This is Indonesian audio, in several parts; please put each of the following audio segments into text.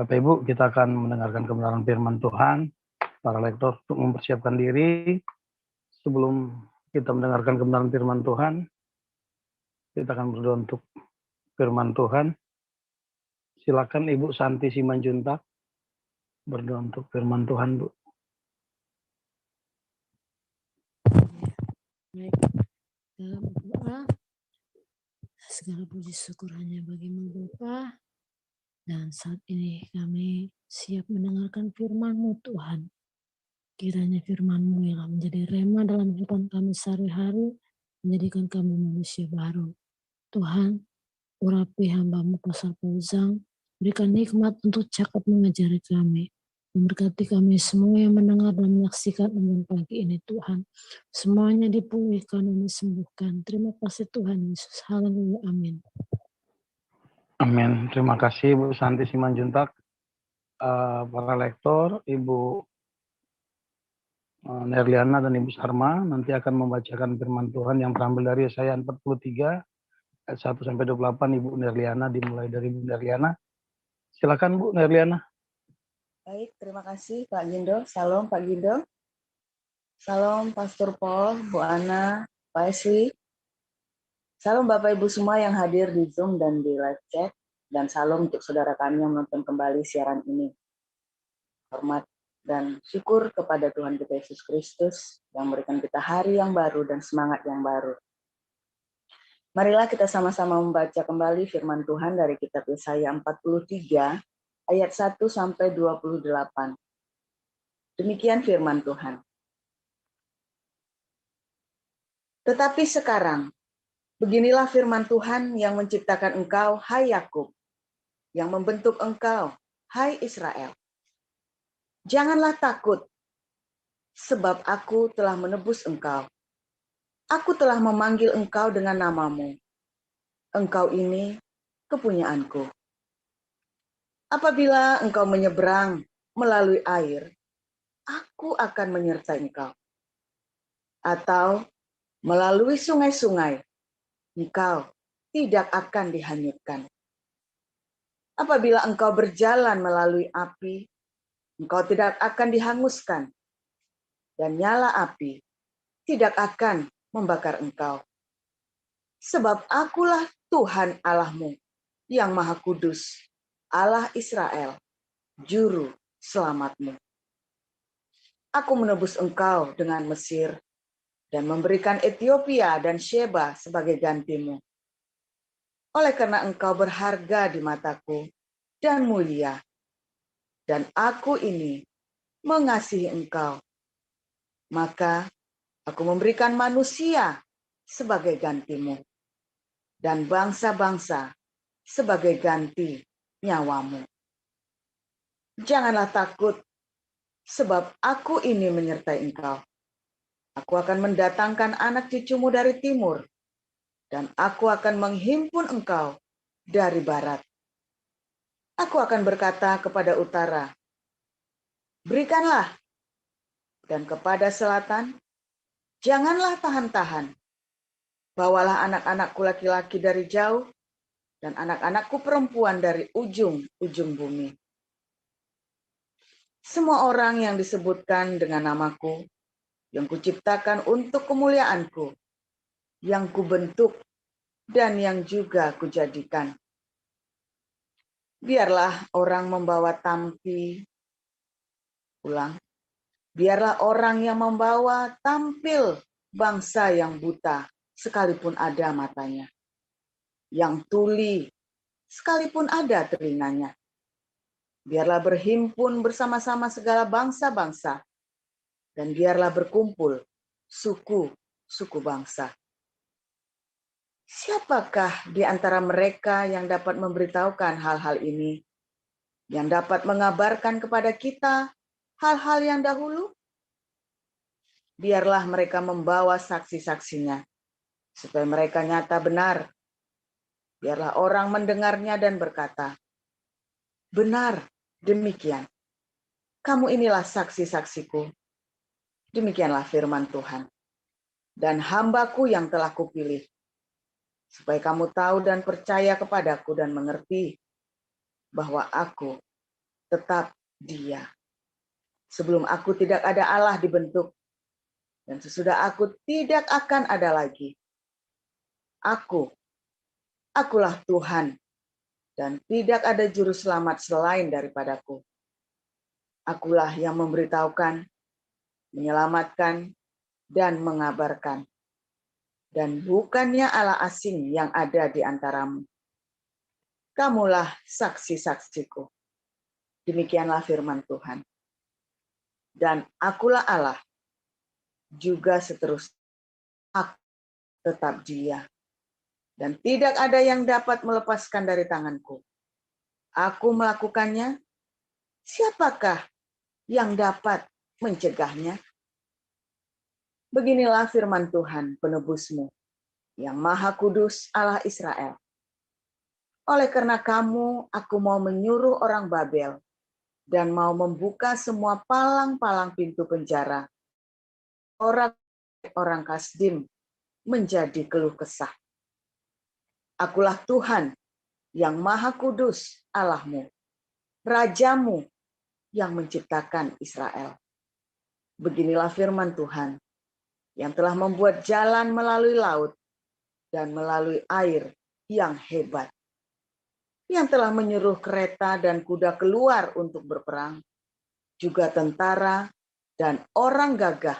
Bapak Ibu, kita akan mendengarkan kebenaran firman Tuhan. Para lektor untuk mempersiapkan diri. Sebelum kita mendengarkan kebenaran firman Tuhan, kita akan berdoa untuk firman Tuhan. Silakan Ibu Santi Simanjuntak berdoa untuk firman Tuhan, Bu. Baik, kita berdoa. Segala puji syukur hanya bagimu Bapa. Dan saat ini kami siap mendengarkan firman-Mu Tuhan. Kiranya firman-Mu yang menjadi rema dalam kehidupan kami sehari-hari, menjadikan kami manusia baru. Tuhan, urapi hamba-Mu Pastor Fauzan, berikan hikmat untuk cakap mengajari kami. Memberkati kami semua yang mendengar dan menyaksikan dengan pagi ini Tuhan. Semuanya dipulihkan dan disembuhkan. Terima kasih Tuhan Yesus. Haleluya. Amin. Amin. Terima kasih Bu Santi Simanjuntak. Para lektor, Ibu Nerliana dan Ibu Sarma nanti akan membacakan firman Tuhan yang terambil dari Yesaya 43 ayat 1 sampai 28. Ibu Nerliana, dimulai dari Ibu Nerliana. Silakan Bu Nerliana. Baik, terima kasih Pak Gindo. Salam Pak Gindo. Salam Pastor Paul, Bu Ana, Pak Esli. Salam Bapak Ibu semua yang hadir di Zoom dan di live chat. Dan salam untuk saudara kami yang menonton kembali siaran ini. Hormat dan syukur kepada Tuhan kita Yesus Kristus yang memberikan kita hari yang baru dan semangat yang baru. Marilah kita sama-sama membaca kembali firman Tuhan dari kitab Yesaya 43 ayat 1 sampai 28. Demikian firman Tuhan. Tetapi sekarang, beginilah firman Tuhan yang menciptakan engkau, hai Yakub, yang membentuk engkau, hai Israel. Janganlah takut, sebab aku telah menebus engkau. Aku telah memanggil engkau dengan namamu. Engkau ini kepunyaanku. Apabila engkau menyeberang melalui air, aku akan menyertai engkau. Atau melalui sungai-sungai, engkau tidak akan dihanyutkan. Apabila engkau berjalan melalui api, engkau tidak akan dihanguskan, dan nyala api tidak akan membakar engkau. Sebab akulah Tuhan Allahmu yang Maha Kudus, Allah Israel, Juru Selamatmu. Aku menebus engkau dengan Mesir, dan memberikan Ethiopia dan Sheba sebagai gantimu. Oleh karena engkau berharga di mataku dan mulia, dan aku ini mengasihi engkau, maka aku memberikan manusia sebagai gantimu, dan bangsa-bangsa sebagai ganti nyawamu. Janganlah takut, sebab aku ini menyertai engkau. Aku akan mendatangkan anak cucumu dari timur, dan aku akan menghimpun engkau dari barat. Aku akan berkata kepada utara, berikanlah, dan kepada selatan, janganlah tahan-tahan. Bawalah anak-anakku laki-laki dari jauh, dan anak-anakku perempuan dari ujung-ujung bumi. Semua orang yang disebutkan dengan namaku, yang kuciptakan untuk kemuliaanku, yang kubentuk, dan yang juga kujadikan. Biarlah orang membawa tampi, biarlah orang yang membawa tampil bangsa yang buta, sekalipun ada matanya, yang tuli, sekalipun ada telinganya. Biarlah berhimpun bersama-sama segala bangsa-bangsa, dan biarlah berkumpul suku-suku bangsa. Siapakah di antara mereka yang dapat memberitahukan hal-hal ini, yang dapat mengabarkan kepada kita hal-hal yang dahulu? Biarlah mereka membawa saksi-saksinya, supaya mereka nyata benar. Biarlah orang mendengarnya dan berkata, benar, demikian. Kamu inilah saksi-saksiku. Demikianlah firman Tuhan. Dan hambaku yang telah kupilih, supaya kamu tahu dan percaya kepadaku dan mengerti bahwa aku tetap Dia. Sebelum aku tidak ada Allah dibentuk, dan sesudah aku tidak akan ada lagi. Akulah Tuhan, dan tidak ada juru selamat selain daripadaku. Akulah yang memberitahukan, menyelamatkan, dan mengabarkan. Dan bukannya Allah asing yang ada di antaramu. Kamulah saksi-saksiku. Demikianlah firman Tuhan. Dan akulah Allah, juga seterusnya. Aku tetap Dia. Dan tidak ada yang dapat melepaskan dari tanganku. Aku melakukannya, siapakah yang dapat mencegahnya? Beginilah firman Tuhan penebusmu, yang Maha Kudus Allah Israel. Oleh karena kamu, aku mau menyuruh orang Babel dan mau membuka semua palang-palang pintu penjara. Orang Kasdim menjadi keluh kesah. Akulah Tuhan yang Maha Kudus Allahmu, Rajamu yang menciptakan Israel. Beginilah firman Tuhan, yang telah membuat jalan melalui laut dan melalui air yang hebat, yang telah menyuruh kereta dan kuda keluar untuk berperang, juga tentara dan orang gagah.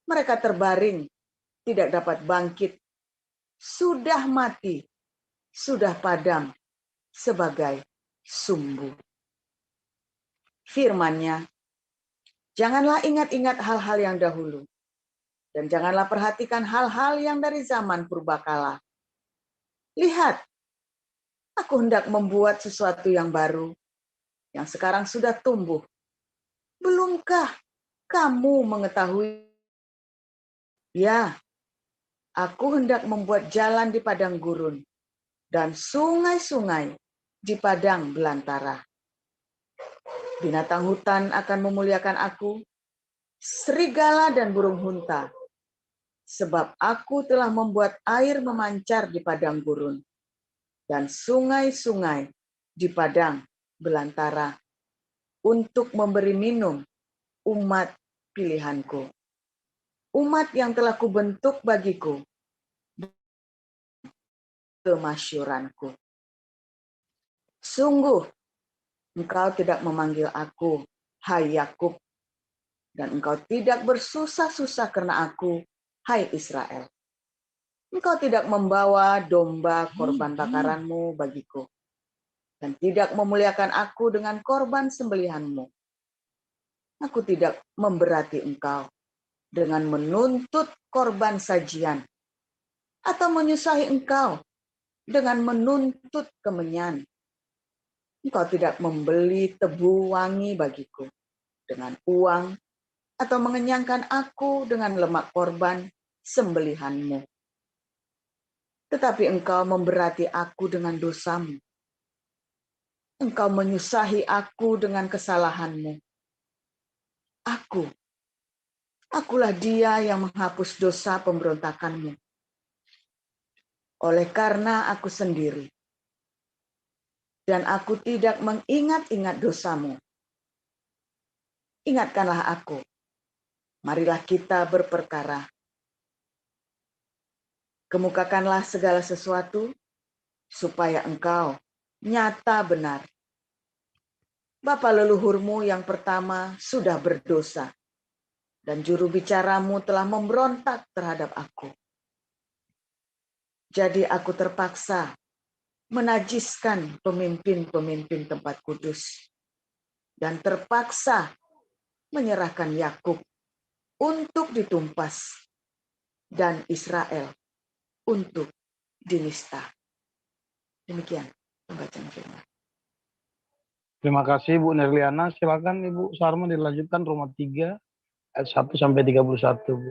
Mereka terbaring, tidak dapat bangkit, sudah mati, sudah padam sebagai sumbu. Firman-Nya, janganlah ingat-ingat hal-hal yang dahulu, dan janganlah perhatikan hal-hal yang dari zaman purbakala. Lihat, aku hendak membuat sesuatu yang baru, yang sekarang sudah tumbuh. Belumkah kamu mengetahui? Ya, aku hendak membuat jalan di padang gurun, dan sungai-sungai di padang belantara. Binatang hutan akan memuliakan aku, serigala dan burung hunta, sebab aku telah membuat air memancar di padang gurun dan sungai-sungai di padang belantara untuk memberi minum umat pilihanku, umat yang telah kubentuk bagiku, kemasyuranku. Sungguh, engkau tidak memanggil aku, hai Yakub, dan engkau tidak bersusah-susah karena aku, hai Israel. Engkau tidak membawa domba korban bakaranmu bagiku, dan tidak memuliakan aku dengan korban sembelihanmu. Aku tidak memberati engkau dengan menuntut korban sajian, atau menyusahi engkau dengan menuntut kemenyan. Engkau tidak membeli tebu wangi bagiku dengan uang, atau mengenyangkan aku dengan lemak korban sembelihanmu. Tetapi engkau memberati aku dengan dosamu. Engkau menyusahi aku dengan kesalahanmu. Akulah Dia yang menghapus dosa pemberontakanmu. Oleh karena aku sendiri, dan aku tidak mengingat-ingat dosamu. Ingatkanlah aku. Marilah kita berperkara. Kemukakanlah segala sesuatu, supaya engkau nyata benar. Bapa leluhurmu yang pertama sudah berdosa, dan juru bicaramu telah memberontak terhadap aku. Jadi aku terpaksa menajiskan pemimpin-pemimpin tempat kudus, dan terpaksa menyerahkan Yakub untuk ditumpas, dan Israel untuk dinista. Demikian pembacaan firman. Terima kasih Bu Nerliana. Silakan Ibu Sarma dilanjutkan Roma 3 ayat 1 sampai 31, Bu.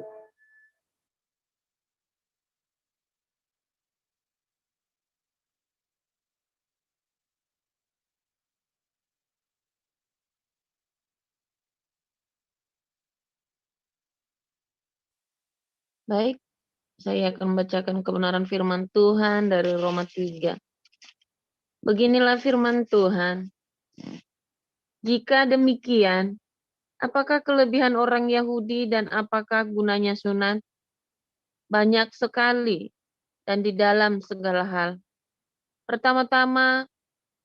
Baik, saya akan membacakan kebenaran firman Tuhan dari Roma 3. Beginilah firman Tuhan. Jika demikian, apakah kelebihan orang Yahudi dan apakah gunanya sunat? Banyak sekali dan di dalam segala hal. Pertama-tama,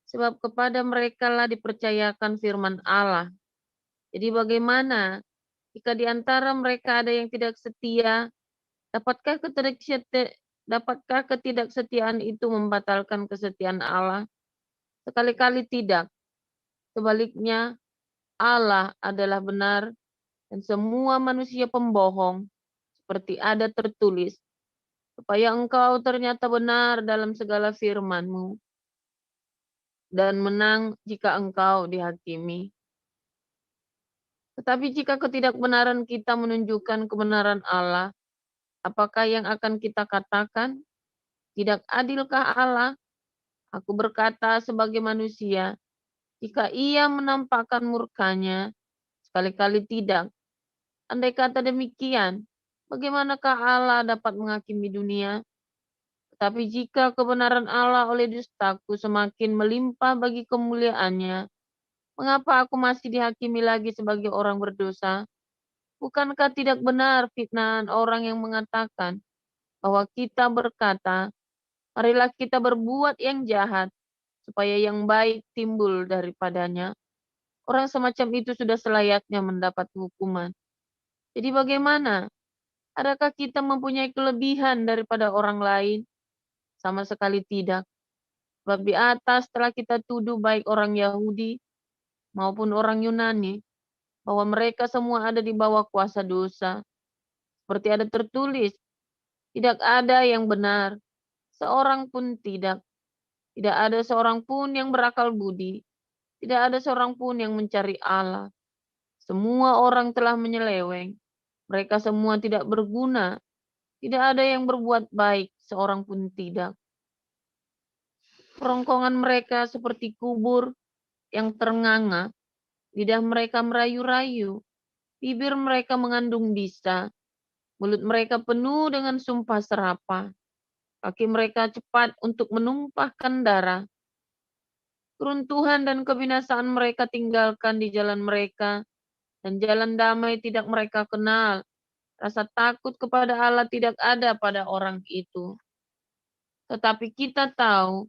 sebab kepada mereka lah dipercayakan firman Allah. Jadi bagaimana jika di antara mereka ada yang tidak setia, dapatkah ketidaksetiaan itu membatalkan kesetiaan Allah? Sekali-kali tidak. Sebaliknya, Allah adalah benar dan semua manusia pembohong, seperti ada tertulis, supaya engkau ternyata benar dalam segala firman-Mu dan menang jika engkau dihakimi. Tetapi jika ketidakbenaran kita menunjukkan kebenaran Allah, apakah yang akan kita katakan? Tidak adilkah Allah? Aku berkata sebagai manusia, jika ia menampakkan murkanya, sekali-kali tidak. Andai kata demikian, bagaimanakah Allah dapat menghakimi dunia? Tetapi jika kebenaran Allah oleh dustaku semakin melimpah bagi kemuliaannya, mengapa aku masih dihakimi lagi sebagai orang berdosa? Bukankah tidak benar fitnahan orang yang mengatakan bahwa kita berkata, marilah kita berbuat yang jahat, supaya yang baik timbul daripadanya. Orang semacam itu sudah selayaknya mendapat hukuman. Jadi bagaimana? Adakah kita mempunyai kelebihan daripada orang lain? Sama sekali tidak. Sebab di atas telah kita tuduh baik orang Yahudi maupun orang Yunani, bahwa mereka semua ada di bawah kuasa dosa. Seperti ada tertulis, tidak ada yang benar, seorang pun tidak. Tidak ada seorang pun yang berakal budi. Tidak ada seorang pun yang mencari Allah. Semua orang telah menyeleweng. Mereka semua tidak berguna. Tidak ada yang berbuat baik, seorang pun tidak. Kerongkongan mereka seperti kubur yang ternganga. Lidah mereka merayu-rayu. Bibir mereka mengandung bisa. Mulut mereka penuh dengan sumpah serapah. Kaki mereka cepat untuk menumpahkan darah. Keruntuhan dan kebinasaan mereka tinggalkan di jalan mereka, dan jalan damai tidak mereka kenal. Rasa takut kepada Allah tidak ada pada orang itu. Tetapi kita tahu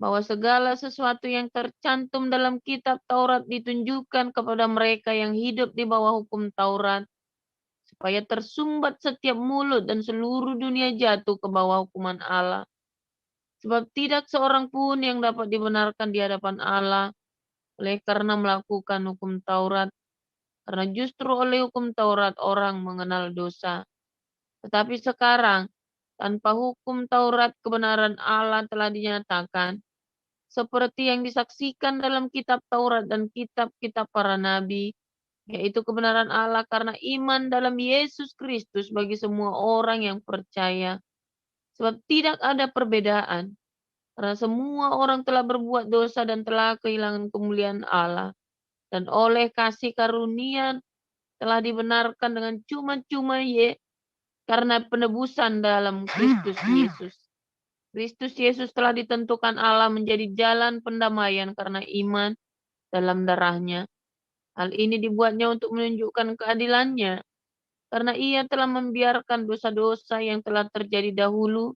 bahwa segala sesuatu yang tercantum dalam kitab Taurat ditunjukkan kepada mereka yang hidup di bawah hukum Taurat, supaya tersumbat setiap mulut dan seluruh dunia jatuh ke bawah hukuman Allah. Sebab tidak seorang pun yang dapat dibenarkan di hadapan Allah oleh karena melakukan hukum Taurat, karena justru oleh hukum Taurat orang mengenal dosa. Tetapi sekarang, tanpa hukum Taurat, kebenaran Allah telah dinyatakan, seperti yang disaksikan dalam kitab Taurat dan kitab-kitab para nabi, yaitu kebenaran Allah karena iman dalam Yesus Kristus bagi semua orang yang percaya. Sebab tidak ada perbedaan, karena semua orang telah berbuat dosa dan telah kehilangan kemuliaan Allah, dan oleh kasih karunia telah dibenarkan dengan cuma-cuma karena penebusan dalam Kristus Yesus. Kristus Yesus telah ditentukan Allah menjadi jalan pendamaian karena iman dalam darahnya. Hal ini dibuatnya untuk menunjukkan keadilannya, karena ia telah membiarkan dosa-dosa yang telah terjadi dahulu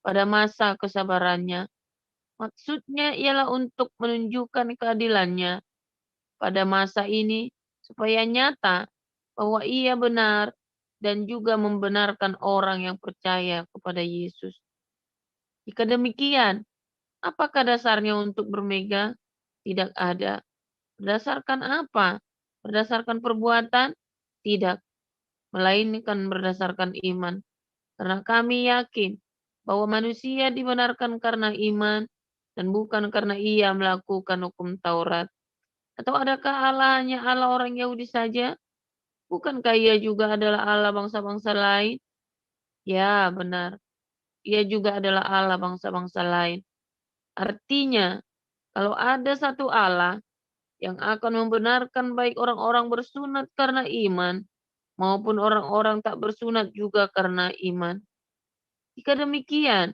pada masa kesabarannya. Maksudnya ialah untuk menunjukkan keadilannya pada masa ini, supaya nyata bahwa ia benar dan juga membenarkan orang yang percaya kepada Yesus. Jika demikian, apakah dasarnya untuk bermegah? Tidak ada. Berdasarkan apa? Berdasarkan perbuatan? Tidak, melainkan berdasarkan iman. Karena kami yakin bahwa manusia dibenarkan karena iman dan bukan karena ia melakukan hukum Taurat. Atau adakah Allah hanya Allah orang Yahudi saja? Bukankah ia juga adalah Allah bangsa-bangsa lain? Ya, benar. Ia juga adalah Allah bangsa-bangsa lain. Artinya, kalau ada satu Allah yang akan membenarkan baik orang-orang bersunat karena iman, maupun orang-orang tak bersunat juga karena iman. Jika demikian,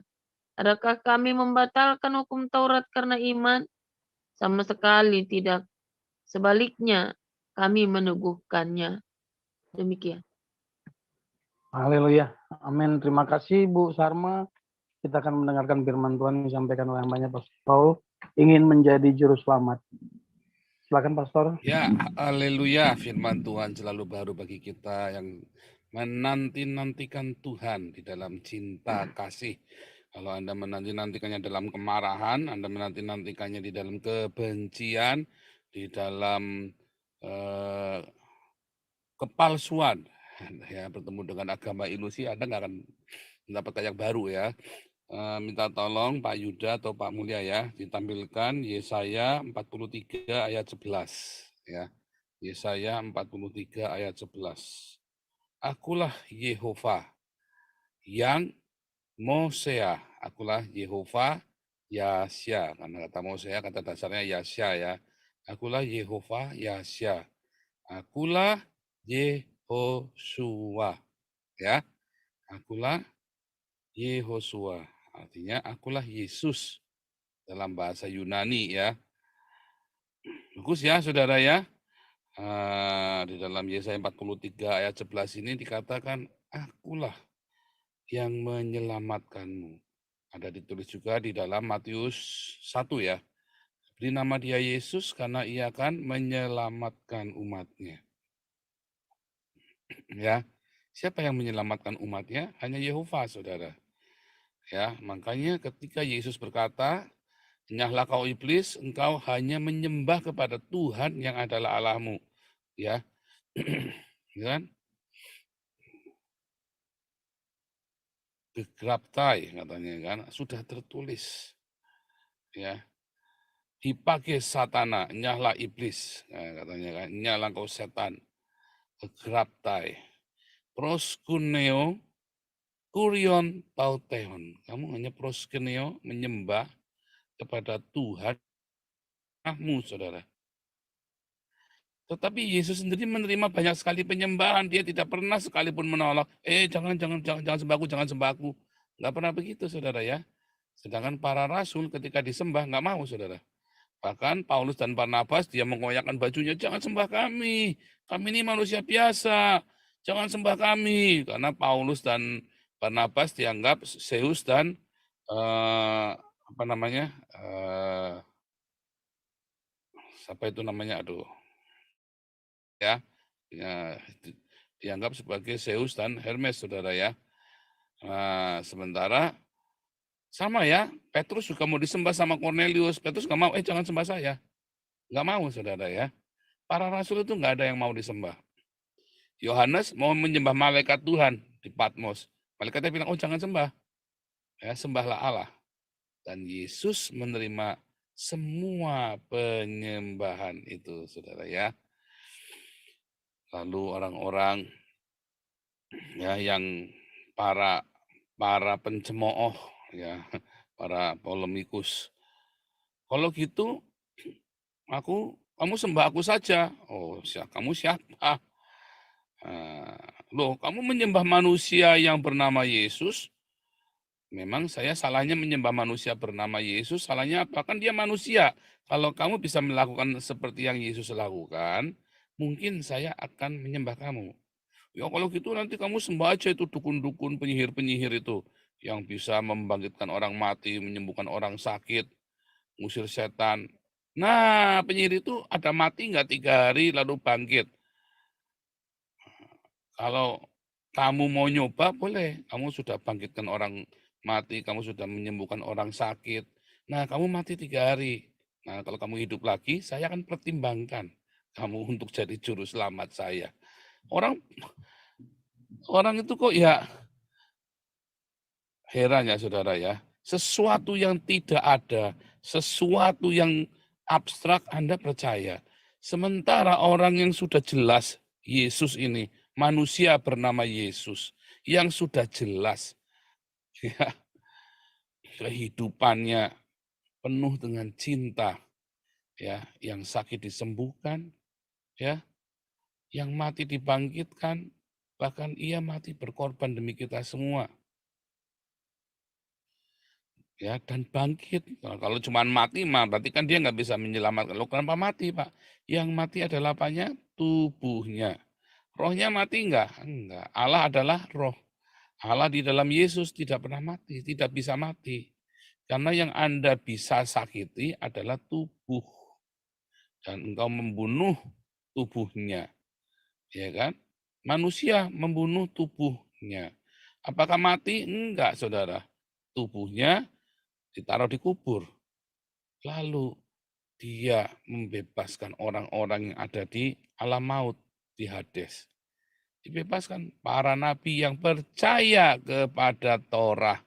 adakah kami membatalkan hukum Taurat karena iman? Sama sekali tidak. Sebaliknya, kami meneguhkannya. Demikian. Haleluya. Amin. Terima kasih Bu Sarma. Kita akan mendengarkan firman Tuhan yang disampaikan oleh hambanya Pastor Paul. Ingin menjadi juru selamat. Silakan Pastor. Ya, haleluya. Firman Tuhan selalu baru bagi kita yang menanti-nantikan Tuhan di dalam cinta kasih. Kalau Anda menanti-nantikannya dalam kemarahan, Anda menanti-nantikannya di dalam kebencian, di dalam kepalsuan, ya bertemu dengan agama ilusi, Anda nggak akan mendapatkan yang baru ya. Minta tolong Pak Yuda atau Pak Mulia ya, ditampilkan Yesaya 43 ayat 11 ya. Yesaya 43 ayat 11. Akulah Yehova yang Mosea, akulah Yehova Yasya. Karena kata Mosea kata dasarnya Yasya ya. Akulah Yehova Yasya. Akulah Yehosua ya. Akulah Yehosua. Artinya akulah Yesus dalam bahasa Yunani ya. Bagus ya saudara ya. Di dalam Yesaya 43 ayat 11 ini dikatakan akulah yang menyelamatkanmu. Ada ditulis juga di dalam Matius 1 ya. Beri nama dia Yesus karena ia akan menyelamatkan umatnya. Ya. Siapa yang menyelamatkan umatnya? Hanya Yehova saudara. Ya, makanya ketika Yesus berkata, "Enyahlah kau iblis, engkau hanya menyembah kepada Tuhan yang adalah Allahmu." Ya. Kan? Begraptai katanya kan, sudah tertulis. Ya. Hipage satana, enyahlah iblis, nah, katanya kan, enyahlah kau setan. Begraptai. Proskuneo kurion tauteon. Kamu hanya proskuneo menyembah kepada Tuhan Allahmu, saudara. Tetapi Yesus sendiri menerima banyak sekali penyembahan. Dia tidak pernah sekalipun menolak. Jangan sembah aku. Nggak pernah begitu, saudara ya. Sedangkan para rasul ketika disembah nggak mau, saudara. Bahkan Paulus dan Barnabas dia mengoyakkan bajunya. Jangan sembah kami. Kami ini manusia biasa. Jangan sembah kami. Karena Paulus dan Barnabas dianggap Zeus dan siapa itu namanya, ya, dianggap sebagai Zeus dan Hermes, saudara ya. Nah, sementara sama ya, Petrus juga mau disembah sama Cornelius. Petrus nggak mau, jangan sembah saya. Nggak mau, saudara ya. Para rasul itu nggak ada yang mau disembah. Yohanes mau menyembah malaikat Tuhan di Patmos. Malaikatnya bilang, jangan sembah. Ya, sembahlah Allah. Dan Yesus menerima semua penyembahan itu, saudara ya. Lalu orang-orang ya yang para pencemooh ya, para polemikus. Kalau gitu kamu sembah aku saja. Kamu siapa? Kamu menyembah manusia yang bernama Yesus. Memang saya salahnya menyembah manusia bernama Yesus. Salahnya apa? Kan dia manusia. Kalau kamu bisa melakukan seperti yang Yesus lakukan, mungkin saya akan menyembah kamu. Ya kalau gitu nanti kamu sembah aja itu dukun-dukun, penyihir-penyihir itu. Yang bisa membangkitkan orang mati, menyembuhkan orang sakit, ngusir setan. Nah penyihir itu ada mati nggak 3 hari lalu bangkit. Kalau kamu mau nyoba boleh. Kamu sudah bangkitkan orang mati, kamu sudah menyembuhkan orang sakit. Nah kamu mati 3 hari. Nah kalau kamu hidup lagi, saya akan pertimbangkan kamu untuk jadi juru selamat saya. Orang itu kok ya heran ya saudara ya. Sesuatu yang tidak ada, sesuatu yang abstrak Anda percaya. Sementara orang yang sudah jelas Yesus ini, manusia bernama Yesus, yang sudah jelas ya, kehidupannya penuh dengan cinta, ya, yang sakit disembuhkan, ya, yang mati dibangkitkan, bahkan ia mati berkorban demi kita semua. ya, dan bangkit. Nah, kalau cuma mati mah berarti kan dia nggak bisa menyelamatkan. Loh, kenapa mati, Pak? Yang mati adalah apanya? Tubuhnya. Rohnya mati enggak? Enggak. Allah adalah roh. Allah di dalam Yesus tidak pernah mati, tidak bisa mati. Karena yang Anda bisa sakiti adalah tubuh. Dan engkau membunuh tubuhnya. Ya kan? Manusia membunuh tubuhnya. Apakah mati? Enggak, saudara. Tubuhnya ditaruh di kubur. Lalu dia membebaskan orang-orang yang ada di alam maut, di Hades. Dibebaskan para nabi yang percaya kepada Torah.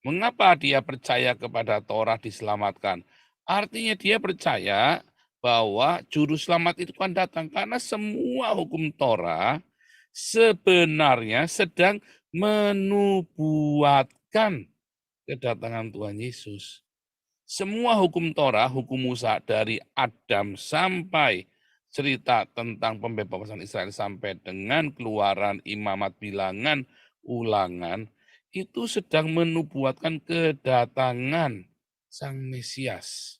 Mengapa dia percaya kepada Torah diselamatkan? Artinya dia percaya bahwa juru selamat itu kan datang karena semua hukum Torah sebenarnya sedang menubuatkan kedatangan Tuhan Yesus. Semua hukum Torah, hukum Musa dari Adam sampai cerita tentang pembebasan Israel sampai dengan Keluaran, Imamat, Bilangan, Ulangan, itu sedang menubuatkan kedatangan Sang Mesias.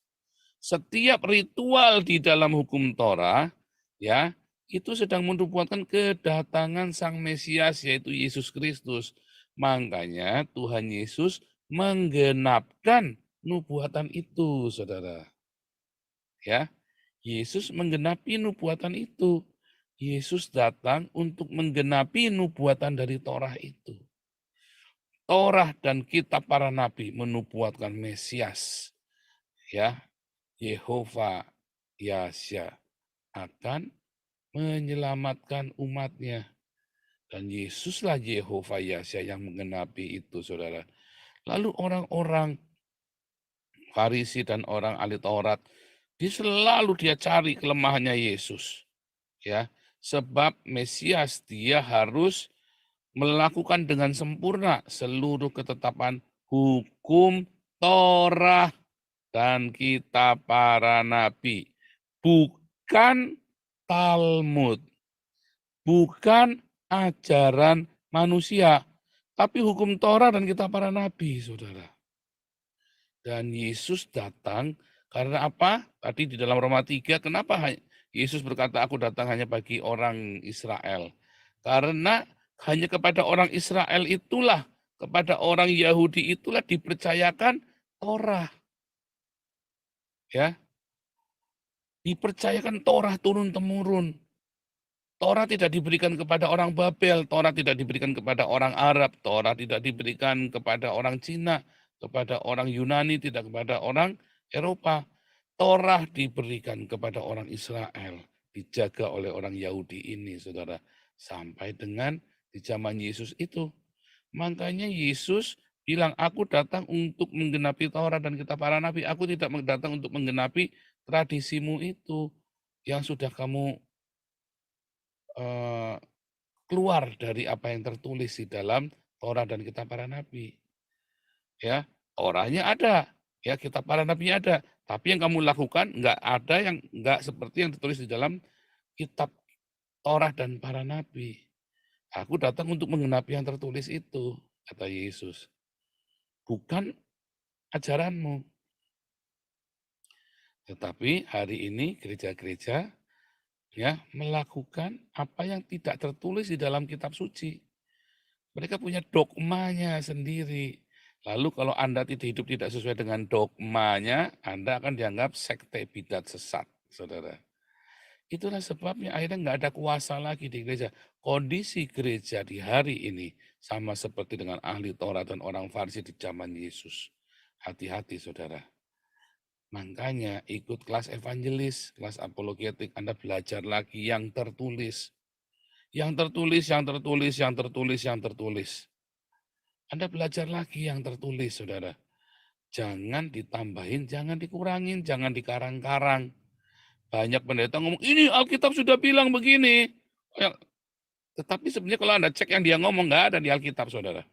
Setiap ritual di dalam hukum Torah, ya, itu sedang menubuatkan kedatangan Sang Mesias, yaitu Yesus Kristus. Makanya Tuhan Yesus menggenapkan nubuatan itu, saudara. Ya, Yesus menggenapi nubuatan itu. Yesus datang untuk menggenapi nubuatan dari Torah itu. Torah dan kitab para nabi menubuatkan Mesias, ya, Yehova Yahya akan menyelamatkan umatnya. Dan Yesuslah Yehova Yahya yang menggenapi itu, saudara. Lalu orang-orang Farisi dan orang ahli Taurat, dia cari kelemahannya Yesus. Ya, sebab Mesias dia harus melakukan dengan sempurna seluruh ketetapan hukum Torah dan kitab para nabi. Bukan Talmud, bukan ajaran manusia, tapi hukum Torah dan kitab para nabi, saudara. Dan Yesus datang karena apa? Tadi di dalam Roma 3, kenapa Yesus berkata, aku datang hanya bagi orang Israel? Karena hanya kepada orang Israel itulah, kepada orang Yahudi itulah dipercayakan Torah. Ya, dipercayakan Torah turun-temurun. Torah tidak diberikan kepada orang Babel, Torah tidak diberikan kepada orang Arab, Torah tidak diberikan kepada orang Cina, kepada orang Yunani, tidak kepada orang Eropa. Torah diberikan kepada orang Israel, dijaga oleh orang Yahudi ini, saudara. Sampai dengan di zaman Yesus itu. Makanya Yesus bilang, aku datang untuk menggenapi Taurat dan kitab para nabi. Aku tidak datang untuk menggenapi tradisimu itu yang sudah kamu keluar dari apa yang tertulis di dalam Taurat dan kitab para nabi. Ya, Torahnya ada, ya, kitab para nabi ada, tapi yang kamu lakukan enggak ada, yang enggak seperti yang ditulis di dalam kitab Torah dan para nabi. Aku datang untuk menggenapi yang tertulis itu, kata Yesus. Bukan ajaranmu. Tetapi hari ini gereja-gereja ya melakukan apa yang tidak tertulis di dalam kitab suci. Mereka punya dogmanya sendiri. Lalu kalau Anda hidup tidak sesuai dengan dogmanya, Anda akan dianggap sekte bidat sesat, saudara. Itulah sebabnya akhirnya nggak ada kuasa lagi di gereja. Kondisi gereja di hari ini sama seperti dengan ahli Taurat dan orang Farisi di zaman Yesus. Hati-hati, saudara. Makanya ikut kelas evangelis, kelas apologetik, Anda belajar lagi yang tertulis. Yang tertulis, yang tertulis, yang tertulis, yang tertulis. Anda belajar lagi yang tertulis, saudara. Jangan ditambahin, jangan dikurangin, jangan dikarang-karang. Banyak pendeta ngomong, ini Alkitab sudah bilang begini. Tetapi sebenarnya kalau Anda cek yang dia ngomong, nggak ada di Alkitab, saudara.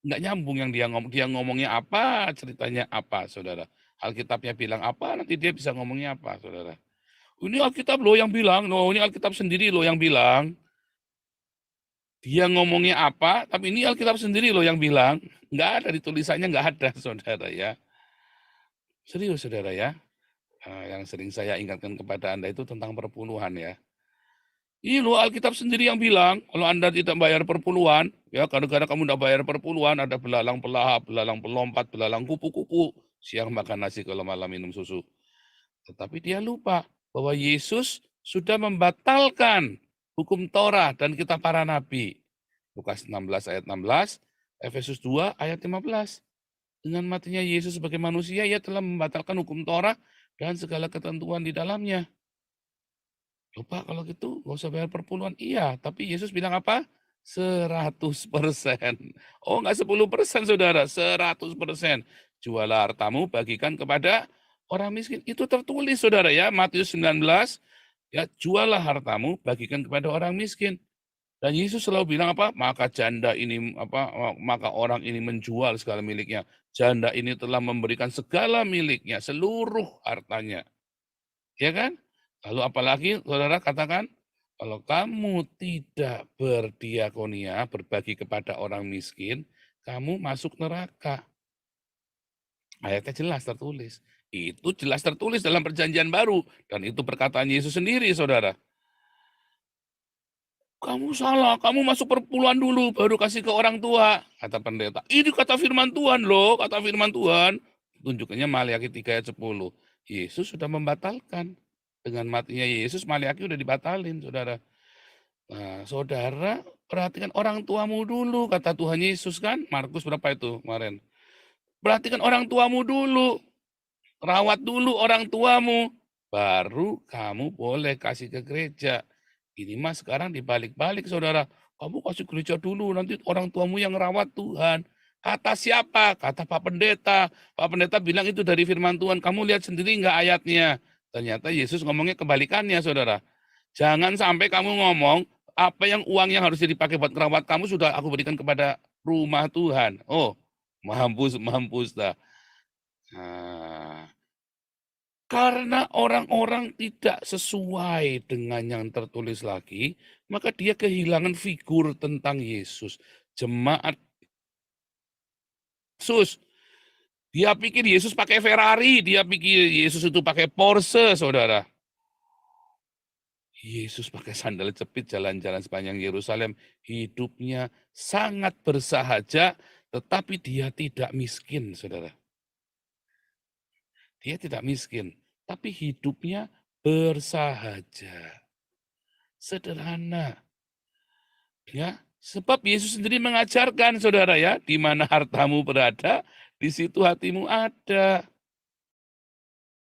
Nggak nyambung yang dia ngomong. Dia ngomongnya apa, ceritanya apa, saudara. Alkitabnya bilang apa, nanti dia bisa ngomongnya apa, saudara. Ini Alkitab loh yang bilang, no, ini Alkitab sendiri loh yang bilang. dia ngomongnya apa, tapi ini Alkitab sendiri loh yang bilang, nggak ada di tulisannya, nggak ada, saudara ya. Serius, saudara ya. Yang sering saya ingatkan kepada Anda itu tentang perpuluhan ya. Ini loh Alkitab sendiri yang bilang, kalau Anda tidak bayar perpuluhan, ya gara-gara kamu tidak bayar perpuluhan, ada belalang pelahap, belalang pelompat, belalang kupu-kupu, siang makan nasi, kalau malam minum susu. Tetapi dia lupa bahwa Yesus sudah membatalkan hukum Torah dan kitab para nabi. Lukas 16 ayat 16, Efesus 2 ayat 15. Dengan matinya Yesus sebagai manusia, ia telah membatalkan hukum Torah dan segala ketentuan di dalamnya. Lupa kalau gitu, nggak usah bayar perpuluhan. Iya, tapi Yesus bilang apa? 100%. Oh, nggak 10%, saudara, 100%. Jualah hartamu, bagikan kepada orang miskin. Itu tertulis, saudara ya, Matius 19, ya, jualah hartamu, bagikan kepada orang miskin. Dan Yesus selalu bilang apa? Maka maka orang ini menjual segala miliknya. Janda ini telah memberikan segala miliknya, seluruh hartanya. Ya kan? Lalu apalagi saudara katakan, kalau kamu tidak berdiakonia, berbagi kepada orang miskin, kamu masuk neraka. Ayatnya jelas tertulis. Itu jelas tertulis dalam perjanjian baru. Dan itu perkataan Yesus sendiri, saudara. Kamu salah, kamu masuk perpuluhan dulu, baru kasih ke orang tua, kata pendeta. Ini kata firman Tuhan loh, kata firman Tuhan. Tunjuknya Maliaki 3 ayat 10. Yesus sudah membatalkan. Dengan matinya Yesus, Maliaki udah dibatalin, saudara. Nah, saudara, perhatikan orang tuamu dulu, kata Tuhan Yesus kan. Markus berapa itu kemarin? Perhatikan orang tuamu dulu. Rawat dulu orang tuamu. Baru kamu boleh kasih ke gereja. Ini mah sekarang dibalik-balik, saudara. Kamu kasih gereja dulu, nanti orang tuamu yang rawat Tuhan. Kata siapa? Kata Pak Pendeta. Pak Pendeta bilang itu dari firman Tuhan. Kamu lihat sendiri nggak ayatnya? Ternyata Yesus ngomongnya kebalikannya, saudara. Jangan sampai kamu ngomong, apa yang uang yang harus dipakai buat merawat kamu sudah aku berikan kepada rumah Tuhan. Oh, mampus dah. Nah, karena orang-orang tidak sesuai dengan yang tertulis lagi, maka dia kehilangan figur tentang Yesus. Jemaat Yesus, dia pikir Yesus pakai Ferrari, dia pikir Yesus itu pakai Porsche, saudara. Yesus pakai sandal jepit jalan-jalan sepanjang Yerusalem. Hidupnya sangat bersahaja, tetapi dia tidak miskin, saudara. Dia tidak miskin, tapi hidupnya bersahaja. Sederhana. Ya, sebab Yesus sendiri mengajarkan, saudara ya, di mana hartamu berada, di situ hatimu ada.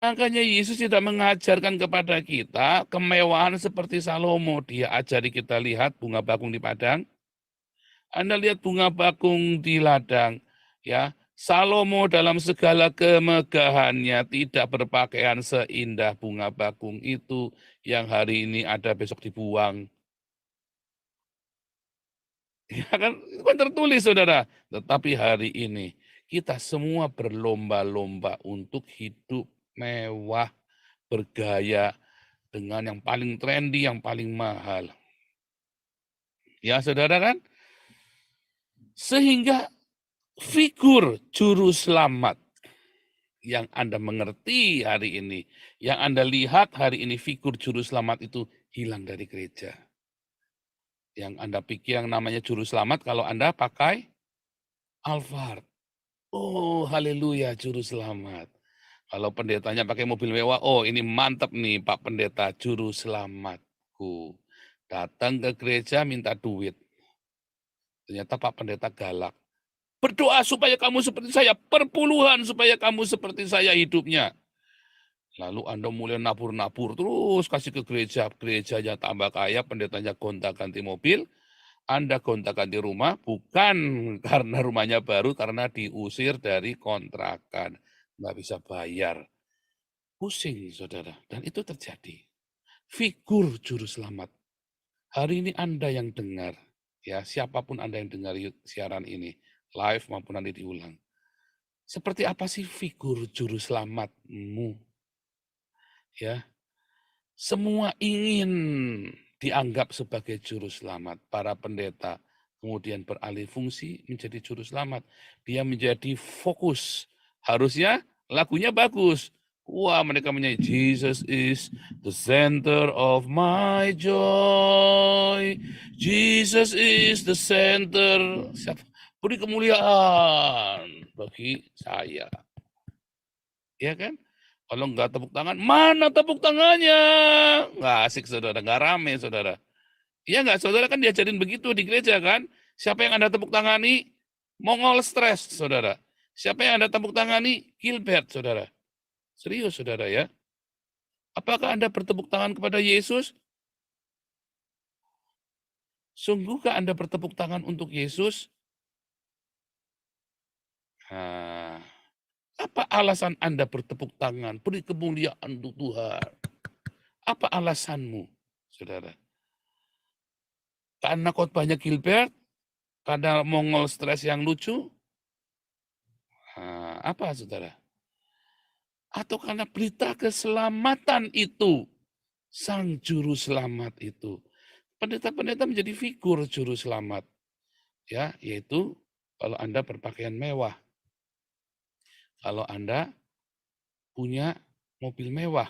Makanya Yesus tidak mengajarkan kepada kita kemewahan seperti Salomo. Dia ajari kita lihat bunga bakung di padang. Anda lihat bunga bakung di ladang, ya. Salomo dalam segala kemegahannya tidak berpakaian seindah bunga bakung itu yang hari ini ada besok dibuang. Ya kan, itu kan tertulis, saudara. Tetapi hari ini kita semua berlomba-lomba untuk hidup mewah, bergaya dengan yang paling trendy, yang paling mahal. Ya, saudara kan? Sehingga figur juru selamat yang Anda mengerti hari ini, yang Anda lihat hari ini, figur juru selamat itu hilang dari gereja. Yang Anda pikir yang namanya juru selamat kalau Anda pakai Alphard. Oh, haleluya, juru selamat. Kalau pendetanya pakai mobil mewah, oh ini mantap nih Pak Pendeta, juru selamatku. Datang ke gereja minta duit. Ternyata Pak Pendeta galak. Berdoa supaya kamu seperti saya, perpuluhan supaya kamu seperti saya hidupnya. Lalu Anda mulai nabur-nabur terus kasih ke gereja, gerejanya tambah kaya, pendetanya gonta-ganti mobil, Anda gonta-ganti rumah bukan karena rumahnya baru, karena diusir dari kontrakan, nggak bisa bayar. Pusing, saudara, dan itu terjadi. Figur juru selamat. Hari ini Anda yang dengar, ya siapapun Anda yang dengar siaran ini, live maupun nanti diulang. Seperti apa sih figur juru selamatmu? Ya, semua ingin dianggap sebagai juru selamat. Para pendeta, kemudian beralih fungsi menjadi juru selamat. Dia menjadi fokus. Harusnya lagunya bagus. Wah, mereka menyanyi, Jesus is the center of my joy. Jesus is the center. Beri kemuliaan bagi saya. Ya kan? Kalau enggak tepuk tangan, mana tepuk tangannya? Nggak asik, saudara. Nggak rame, saudara. Iya nggak, saudara kan diajarin begitu di gereja kan? Siapa yang Anda tepuk tangani, Mongol stres, saudara. Siapa yang Anda tepuk tangani, Gilbert, saudara. Serius, saudara ya. Apakah Anda bertepuk tangan kepada Yesus? Sungguhkah Anda bertepuk tangan untuk Yesus? Nah, apa alasan Anda bertepuk tangan? Beri kemuliaan untuk Tuhan. Apa alasanmu, saudara? Karena khotbahnya Gilbert? Karena Mongol stres yang lucu? Nah, apa, saudara? Atau karena berita keselamatan itu, sang juru selamat itu. Pendeta-pendeta menjadi figur juru selamat. Ya, yaitu kalau Anda berpakaian mewah. Kalau Anda punya mobil mewah.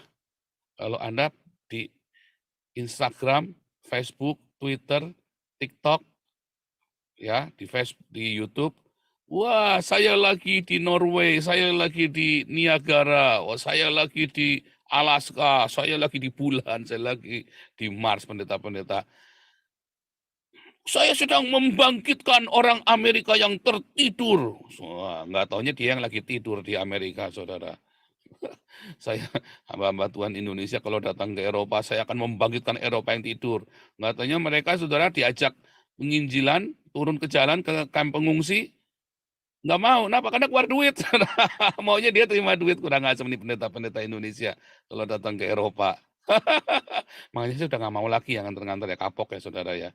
Kalau Anda di Instagram, Facebook, Twitter, TikTok, ya, di YouTube, wah, saya lagi di Norway, saya lagi di Niagara, wah, saya lagi di Alaska, saya lagi di bulan, saya lagi di Mars, pendeta-pendeta. Saya sedang membangkitkan orang Amerika yang tertidur. Wah, nggak taunya dia yang lagi tidur di Amerika, saudara. Saya, hamba-hamba Tuhan Indonesia, kalau datang ke Eropa, saya akan membangkitkan Eropa yang tidur. Nggak taunya mereka, saudara, diajak penginjilan, turun ke jalan, ke kamp pengungsi, nggak mau. Kenapa? Karena keluar duit. Maunya dia terima duit. Kurang ajar nih pendeta-pendeta Indonesia kalau datang ke Eropa. Makanya saya udah nggak mau lagi yang nganter-nganter ya, kapok ya, saudara ya.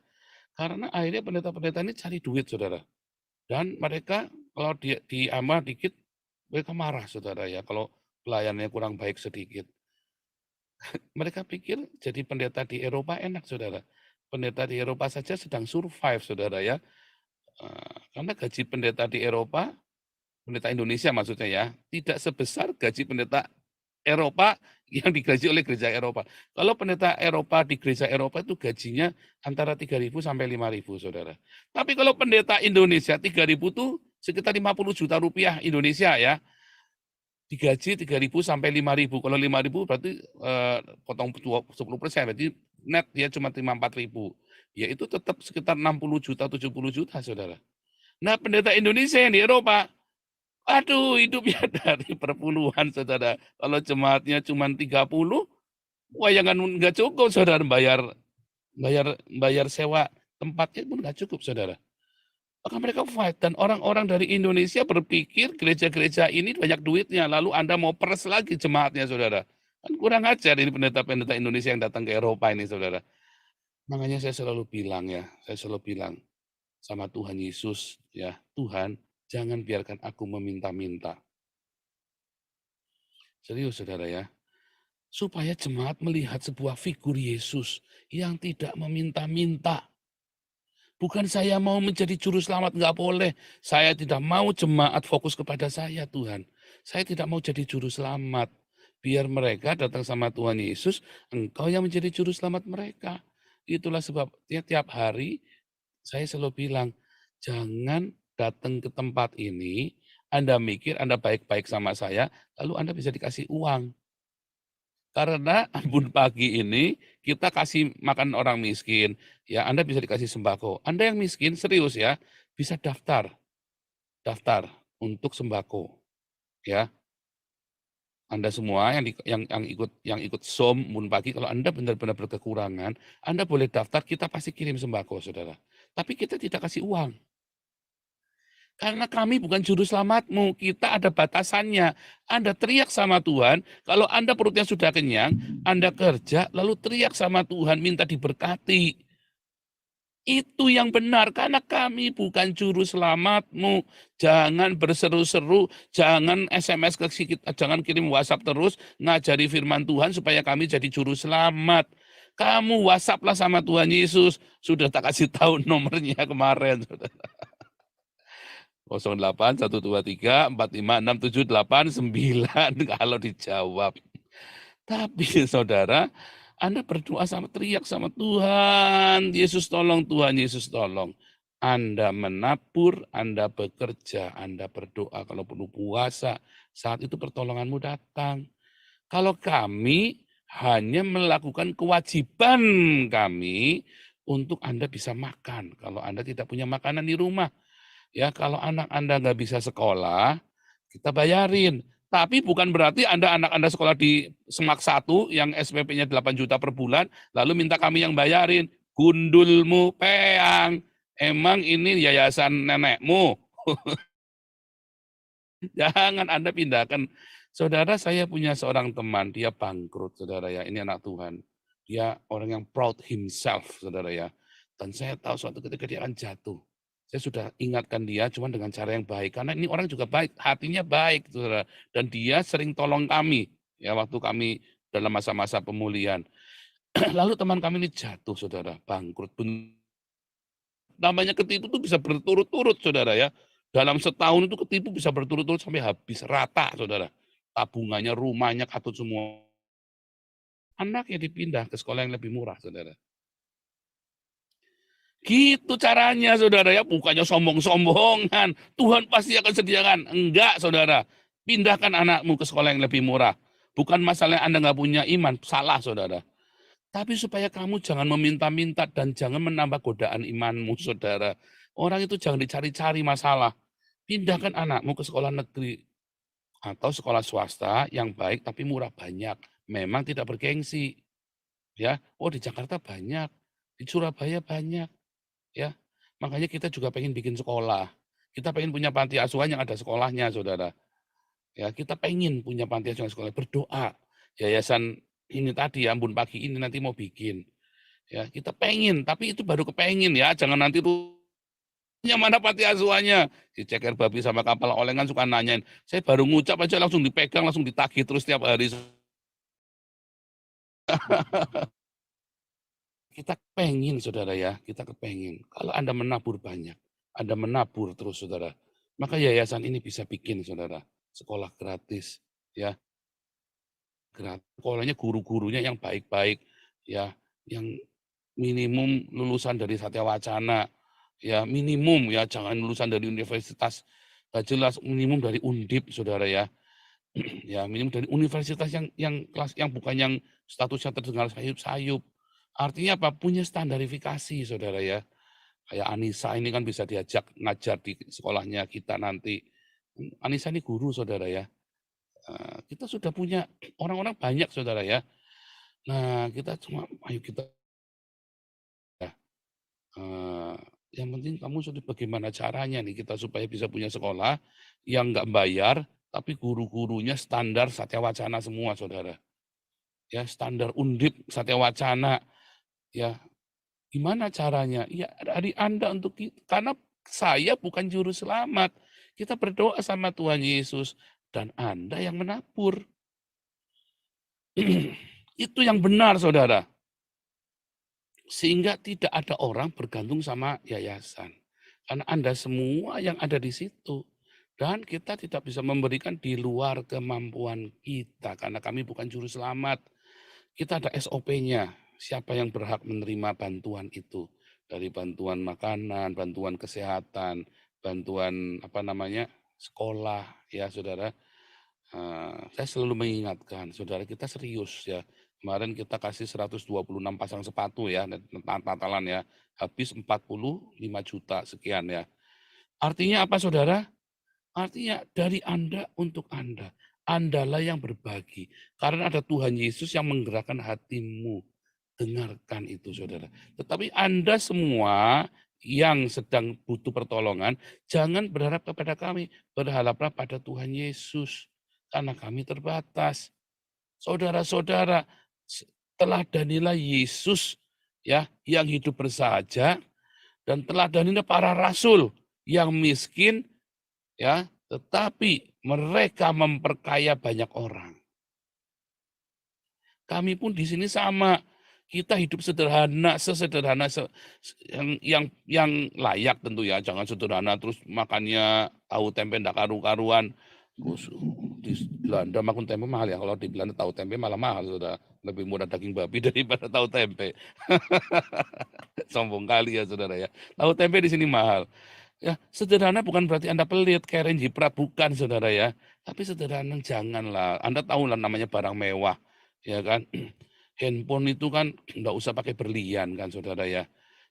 Karena akhirnya pendeta-pendeta ini cari duit, saudara. Dan mereka kalau diamah dikit, mereka marah, saudara ya. Kalau pelayanannya kurang baik sedikit. Mereka pikir jadi pendeta di Eropa enak, saudara. Pendeta di Eropa saja sedang survive, saudara ya. Karena gaji pendeta di Eropa, pendeta Indonesia maksudnya ya, tidak sebesar gaji pendeta Eropa yang digaji oleh gereja Eropa. Kalau pendeta Eropa di gereja Eropa itu gajinya antara 3.000 sampai 5.000, saudara. Tapi kalau pendeta Indonesia 3.000 itu sekitar 50 juta rupiah Indonesia ya. Digaji 3.000 sampai 5.000. Kalau 5.000 berarti potong 10%, berarti net dia cuma terima 4.000. Ya itu tetap sekitar 60 juta, 70 juta, saudara. Nah, pendeta Indonesia yang di Eropa, aduh, hidupnya dari perpuluhan, saudara. Kalau jemaatnya cuma 30, wah, jangan nggak cukup, saudara, bayar sewa tempatnya pun nggak cukup, saudara. Maka mereka fight, dan orang-orang dari Indonesia berpikir gereja-gereja ini banyak duitnya, lalu Anda mau peres lagi jemaatnya, saudara. Kan kurang ajar ini pendeta-pendeta Indonesia yang datang ke Eropa ini, saudara. Makanya saya selalu bilang sama Tuhan Yesus, ya, Tuhan, jangan biarkan aku meminta-minta. Serius, saudara ya. Supaya jemaat melihat sebuah figur Yesus yang tidak meminta-minta. Bukan saya mau menjadi juru selamat, enggak boleh. Saya tidak mau jemaat fokus kepada saya, Tuhan. Saya tidak mau jadi juru selamat. Biar mereka datang sama Tuhan Yesus, Engkau yang menjadi juru selamat mereka. Itulah sebabnya tiap hari saya selalu bilang, jangan datang ke tempat ini, Anda mikir Anda baik-baik sama saya, lalu Anda bisa dikasih uang. Karena Bun Pagi ini kita kasih makan orang miskin, ya Anda bisa dikasih sembako. Anda yang miskin, serius ya, bisa daftar untuk sembako, ya. Anda semua yang ikut SOM Bun Pagi, kalau Anda benar-benar berkekurangan, Anda boleh daftar, kita pasti kirim sembako, saudara. Tapi kita tidak kasih uang. Karena kami bukan juru selamatmu, kita ada batasannya. Anda teriak sama Tuhan, kalau Anda perutnya sudah kenyang, Anda kerja, lalu teriak sama Tuhan, minta diberkati. Itu yang benar, karena kami bukan juru selamatmu. Jangan berseru-seru, jangan SMS ke kita, jangan kirim WhatsApp terus, ngajari firman Tuhan supaya kami jadi juru selamat. Kamu WhatsApp lah sama Tuhan Yesus. Sudah tak kasih tahu nomornya kemarin. 08 123 45 678 9 kalau dijawab. Tapi saudara, Anda berdoa sama teriak sama Tuhan, Yesus tolong, Tuhan Yesus tolong. Anda menabur, Anda bekerja, Anda berdoa, kalau perlu puasa, saat itu pertolonganmu datang. Kalau kami hanya melakukan kewajiban kami untuk Anda bisa makan. Kalau Anda tidak punya makanan di rumah, ya kalau anak Anda nggak bisa sekolah, kita bayarin. Tapi bukan berarti anak Anda sekolah di Semak 1 yang SPP-nya 8 juta per bulan, lalu minta kami yang bayarin. Gundulmu peang. Emang ini yayasan nenekmu. Jangan Anda pindahkan. Saudara, saya punya seorang teman, dia bangkrut, saudara ya. Ini anak Tuhan. Dia orang yang proud himself, saudara ya. Dan saya tahu suatu ketika dia akan jatuh. Saya sudah ingatkan dia, cuma dengan cara yang baik. Karena ini orang juga baik, hatinya baik, saudara. Dan dia sering tolong kami, ya waktu kami dalam masa-masa pemulihan. Lalu teman kami ini jatuh, saudara, bangkrut. Namanya ketipu itu bisa berturut-turut, saudara ya. Dalam setahun itu ketipu bisa berturut-turut sampai habis rata, saudara. Tabungannya, rumahnya, katut semua. Anaknya dipindah ke sekolah yang lebih murah, saudara. Gitu caranya, saudara ya. Bukannya sombong-sombongan. Tuhan pasti akan sediakan. Enggak, saudara. Pindahkan anakmu ke sekolah yang lebih murah. Bukan masalah Anda nggak punya iman. Salah, saudara. Tapi supaya kamu jangan meminta-minta dan jangan menambah godaan imanmu, saudara. Orang itu jangan dicari-cari masalah. Pindahkan anakmu ke sekolah negeri atau sekolah swasta yang baik tapi murah banyak. Memang tidak bergengsi. Ya, oh di Jakarta banyak, di Surabaya banyak. Ya, makanya kita juga pengen bikin sekolah. Kita pengen punya panti asuhan yang ada sekolahnya, saudara. Ya, kita pengen punya panti asuhan sekolah. Berdoa. Yayasan ini tadi, Ambon Pagi ini nanti mau bikin. Ya, kita pengen, tapi itu baru kepengen ya. Jangan nanti yang mana panti asuhannya. Si ceker babi sama kapal olengan suka nanyain. Saya baru ngucap aja langsung dipegang, langsung ditagih terus tiap hari. Kita pengen, saudara ya, kita kepengen. Kalau Anda menabur banyak, Anda menabur terus, saudara, maka yayasan ini bisa bikin, saudara, sekolah gratis, ya. Sekolahnya guru-gurunya yang baik-baik, ya, yang minimum lulusan dari Satya Wacana, ya, minimum ya, jangan lulusan dari universitas, gak jelas, minimum dari Undip, saudara ya. Ya, minimum dari universitas yang kelas yang bukan yang statusnya terdengar sayup-sayup. Artinya apa? Punya standarifikasi, saudara ya. Kayak Anissa ini kan bisa diajak ngajar di sekolahnya kita nanti. Anissa ini guru, saudara ya. Kita sudah punya orang-orang banyak, saudara ya. Nah, kita cuma, ayo kita. Yang penting kamu sudah bagaimana caranya nih kita supaya bisa punya sekolah yang nggak bayar, tapi guru-gurunya standar Satya Wacana semua, saudara. Ya, standar Undip Satya Wacana. Ya, gimana caranya? Ya, dari Anda untuk karena saya bukan juru selamat. Kita berdoa sama Tuhan Yesus dan Anda yang menabur. Itu yang benar, saudara. Sehingga tidak ada orang bergantung sama yayasan. Karena Anda semua yang ada di situ. Dan kita tidak bisa memberikan di luar kemampuan kita. Karena kami bukan juru selamat. Kita ada SOP-nya. Siapa yang berhak menerima bantuan itu. Dari bantuan makanan, bantuan kesehatan, bantuan sekolah, ya saudara. Saya selalu mengingatkan, saudara kita serius ya. Kemarin kita kasih 126 pasang sepatu ya, Natalan ya. Habis 45 juta sekian ya. Artinya apa, saudara? Artinya dari Anda untuk Anda. Andalah yang berbagi. Karena ada Tuhan Yesus yang menggerakkan hatimu. Dengarkan itu, saudara. Tetapi Anda semua yang sedang butuh pertolongan, jangan berharap kepada kami. Berharaplah pada Tuhan Yesus. Karena kami terbatas. Saudara-saudara, teladanilah Yesus ya yang hidup bersahaja dan teladanilah para rasul yang miskin ya, tetapi mereka memperkaya banyak orang. Kami pun di sini sama. Kita hidup sederhana, sesederhana yang layak tentu ya. Jangan sederhana terus makannya tahu tempe ndak karu-karuan. Terus di Belanda makan tempe mahal ya. Kalau di Belanda tahu tempe malah mahal, sudah lebih murah daging babi daripada tahu tempe. Sombong kali ya saudara ya. Tahu tempe di sini mahal. Ya, sederhana bukan berarti Anda pelit, kayak Renji Prab, bukan saudara ya. Tapi sederhana janganlah. Anda tahu lah namanya barang mewah, ya kan. Handphone itu kan nggak usah pakai berlian kan saudara ya.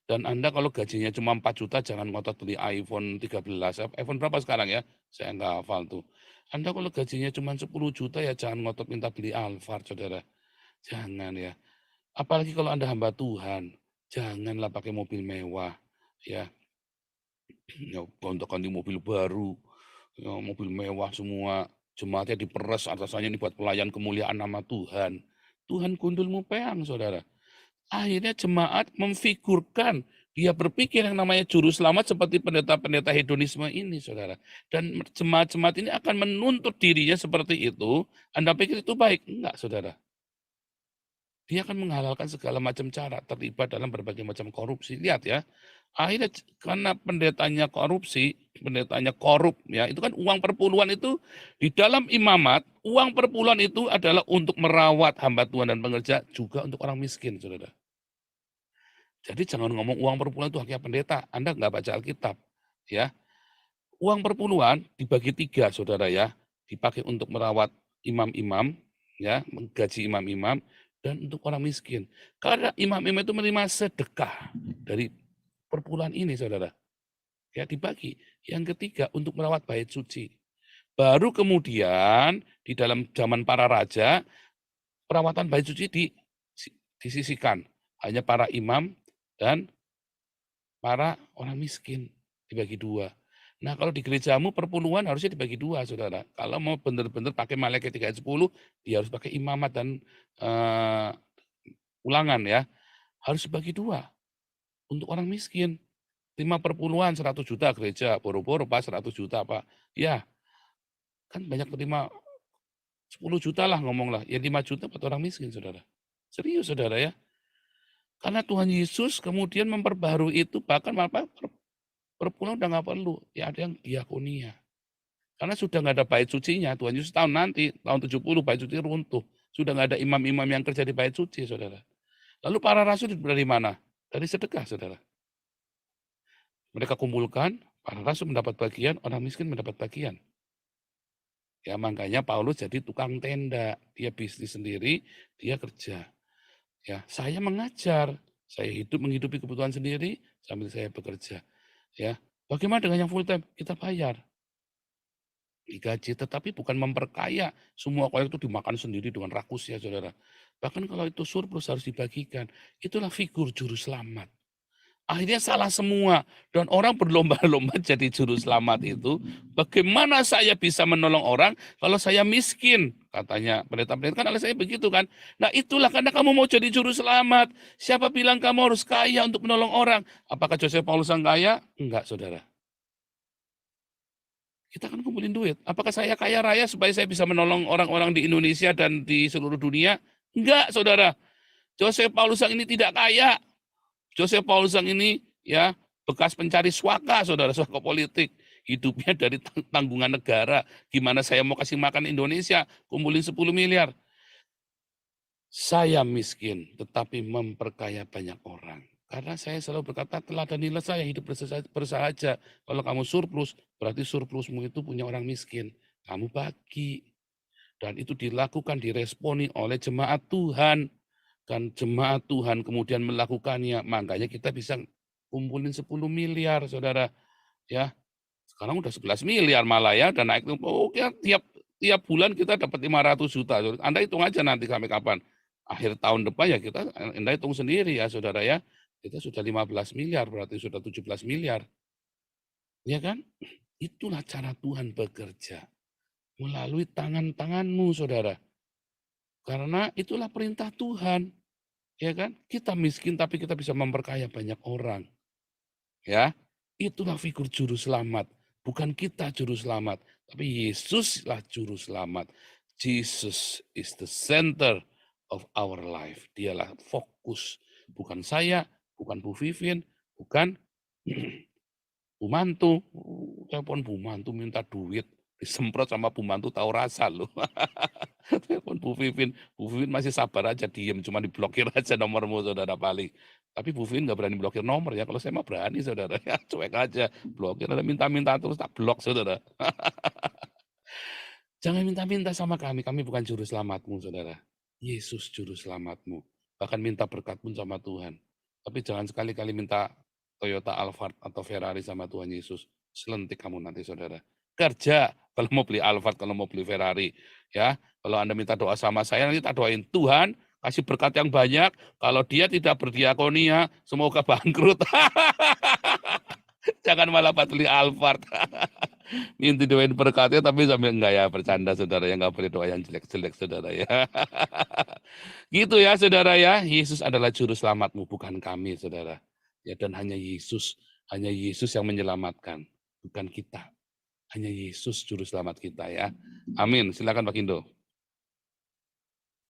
Dan Anda kalau gajinya cuma 4 juta jangan ngotot beli iPhone 13. iPhone berapa sekarang ya? Saya nggak hafal tuh. Anda kalau gajinya cuma 10 juta ya jangan ngotot minta beli Alphard saudara. Jangan ya. Apalagi kalau Anda hamba Tuhan, janganlah pakai mobil mewah ya. Ya gonta-ganti mobil baru, ya, mobil mewah semua, jemaatnya diperes atasannya ini buat pelayan kemuliaan nama Tuhan. Tuhan gundulmu peang saudara. Akhirnya jemaat memfigurkan, dia berpikir yang namanya juru selamat seperti pendeta-pendeta hedonisme ini, saudara. Dan jemaat-jemaat ini akan menuntut dirinya seperti itu. Anda pikir itu baik? Enggak, saudara. Dia akan menghalalkan segala macam cara, terlibat dalam berbagai macam korupsi. Lihat ya, akhirnya karena pendetanya korupsi, pendetanya korup, ya itu kan uang perpuluhan itu di dalam imamat, uang perpuluhan itu adalah untuk merawat hamba Tuhan dan pengerja, juga untuk orang miskin, saudara. Jadi jangan ngomong uang perpuluhan itu haknya pendeta, Anda nggak baca Alkitab, ya. Uang perpuluhan dibagi 3, saudara ya, dipakai untuk merawat imam-imam, ya, menggaji imam-imam, dan untuk orang miskin. Karena imam-imam itu menerima sedekah dari perpuluhan ini, saudara. Ya, dibagi. Yang ketiga, untuk merawat bait suci. Baru kemudian, di dalam zaman para raja, perawatan bait suci disisihkan. Hanya para imam dan para orang miskin, dibagi 2. Nah, kalau di gerejamu perpuluhan harusnya dibagi 2, saudara. Kalau mau benar-benar pakai Maleakhi 3 ayat 10, dia harus pakai imamat dan ulangan ya. Harus dibagi 2 untuk orang miskin. 5 perpuluhan 100 juta gereja, boro-boro Pak 100 juta Pak. Ya, kan banyak terima 10 juta lah ngomonglah. Ya 5 juta buat orang miskin, saudara. Serius, saudara ya. Karena Tuhan Yesus kemudian memperbarui itu, bahkan perpuluhan udah nggak perlu. Ya ada yang diakonia. Karena sudah nggak ada bait sucinya, Tuhan Yesus tahun nanti, tahun 70 bait suci runtuh. Sudah nggak ada imam-imam yang kerja di bait suci, saudara. Lalu para rasul dari mana? Dari sedekah, saudara. Mereka kumpulkan, para rasul mendapat bagian, orang miskin mendapat bagian. Ya makanya Paulus jadi tukang tenda, dia bisnis sendiri, dia kerja. Ya, saya mengajar, saya menghidupi kebutuhan sendiri sambil saya bekerja. Ya, bagaimana dengan yang full time? Kita bayar. Digaji, tetapi bukan memperkaya. Semua koyak itu dimakan sendiri dengan rakus ya saudara. Bahkan kalau itu surplus harus dibagikan. Itulah figur juru selamat. Akhirnya salah semua. Dan orang berlomba-lomba jadi juru selamat itu. Bagaimana saya bisa menolong orang kalau saya miskin? Katanya pendeta-pendeta kan alasannya begitu kan. Nah itulah karena kamu mau jadi juru selamat. Siapa bilang kamu harus kaya untuk menolong orang? Apakah Joseph Paulus yang kaya? Enggak saudara. Kita kan kumpulin duit. Apakah saya kaya raya supaya saya bisa menolong orang-orang di Indonesia dan di seluruh dunia? Enggak, saudara. Joseph Paulus yang ini tidak kaya. Joseph Paulus yang ini ya bekas pencari swaka, saudara, swaka politik. Hidupnya dari tanggungan negara. Gimana saya mau kasih makan Indonesia? Kumpulin 10 miliar. Saya miskin, tetapi memperkaya banyak orang. Karena saya selalu berkata, teladanilah saya hidup bersahaja. Kalau kamu surplus, berarti surplusmu itu punya orang miskin. Kamu bagi. Dan itu dilakukan, diresponi oleh jemaat Tuhan. Kan jemaat Tuhan kemudian melakukannya. Makanya kita bisa kumpulin 10 miliar, saudara. Ya, sekarang udah 11 miliar malah ya. Dan naik, tiap bulan kita dapat 500 juta. Anda hitung aja nanti sampai kapan. Akhir tahun depan ya kita Anda hitung sendiri ya, saudara ya. Kita sudah 15 miliar, berarti sudah 17 miliar. Ya kan? Itulah cara Tuhan bekerja. Melalui tangan-tanganmu, saudara. Karena itulah perintah Tuhan. Ya kan? Kita miskin tapi kita bisa memperkaya banyak orang. Ya. Itulah figur juru selamat. Bukan kita juru selamat. Tapi Yesuslah juru selamat. Jesus is the center of our life. Dialah fokus, bukan saya, bukan Bu Vivin, bukan Bu Mantu. Telepon Bu Mantu minta duit, disemprot sama Bu Mantu tahu rasa loh. Telepon Bu Vivin masih sabar aja, diem, cuma diblokir aja nomormu saudara paling. Tapi Bu Vivin nggak berani blokir nomor ya, kalau saya mah berani saudara, ya cuek aja, blokir, ada minta-minta terus tak blok saudara. Jangan minta-minta sama kami bukan juru selamatmu saudara. Yesus juru selamatmu. Bahkan minta berkat pun sama Tuhan. Tapi jangan sekali-kali minta Toyota Alphard atau Ferrari sama Tuhan Yesus. Selentik kamu nanti saudara. Kerja kalau mau beli Alphard, kalau mau beli Ferrari. Ya, kalau Anda minta doa sama saya, nanti tak doain Tuhan kasih berkat yang banyak. Kalau dia tidak berdiakonia, semoga bangkrut. Jangan malah beli Alphard. Minta doain berkatnya tapi sambil enggak ya, bercanda saudara ya, enggak boleh doa yang jelek-jelek saudara ya. Gitu ya saudara ya, Yesus adalah juru selamatmu bukan kami saudara. Ya, dan hanya Yesus yang menyelamatkan, bukan kita. Hanya Yesus juru selamat kita ya. Amin. Silakan Pak Indo.